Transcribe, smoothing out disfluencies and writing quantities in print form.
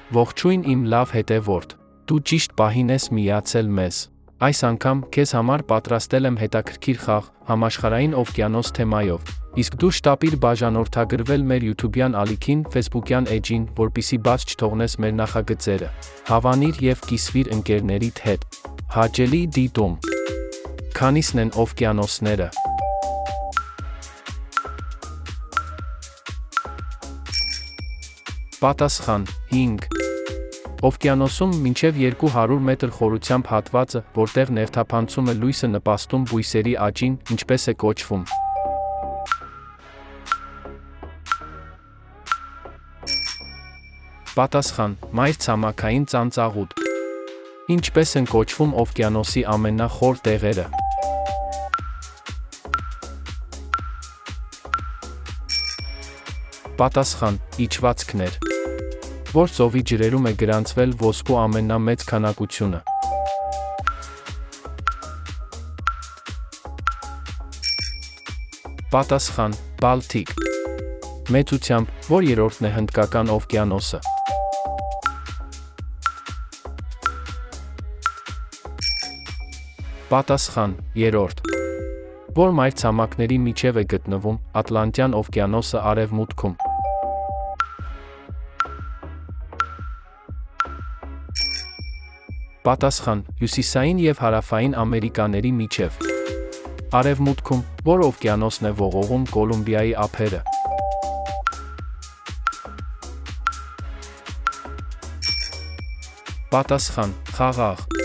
Ողջույն իմ լավ հետևորդ, դու ճիշտ պահին ես միացել մեզ։ Այս անգամ քեզ համար պատրաստել եմ հետաքրքիր խաղ համաշխարհային օվկիանոս թեմայով, իսկ դու շտապիր բաժանորդագրվել մեր YouTube-յան ալիքին, Facebook-յան էջին, որպեսզի բաց չթողնես մեր նախագծերը։ Հավանիր և կիսվիր ընկերներիդ հետ։ Հաճելի դիտում։ Քանիսն են օվկիանոսները։ Պատասխան՝ 5։ Օվկիանոսում մինչև 200 մետր խորությամբ հատվածը, որտեղ ներթափանցում է լույսը նպաստում բույսերի աճին, ինչպես է կոչվում։ Պատասխան՝ մայրցամաքային ծանծաղուտ։ Ինչպես են կոչվում օվկիանոսի ամենախոր տեղերը։ Պատասխան՝ իջվածքներ։ Որ ծովի ջրերում է գրանցվել ոսկու ամենամեծ քանակությունը։ Պատասխան՝ Բալթիկ։ Մեծությամբ, որ երրորդն է Հնդկական օվկիանոսը։ Պատասխան՝ երրորդ։ Որ մայրցամաքների միջև է գտնվում Ատլանտյան օվկիանոսը արևմուտքում։ Պատասխան՝ հյուսիսային և հարավային Ամերիկաների միջև։ Արևմուտքում, որ օվկիանոսն է ողողում Կոլումբիայի ափերը։ Պատասխան՝ խաղաղ։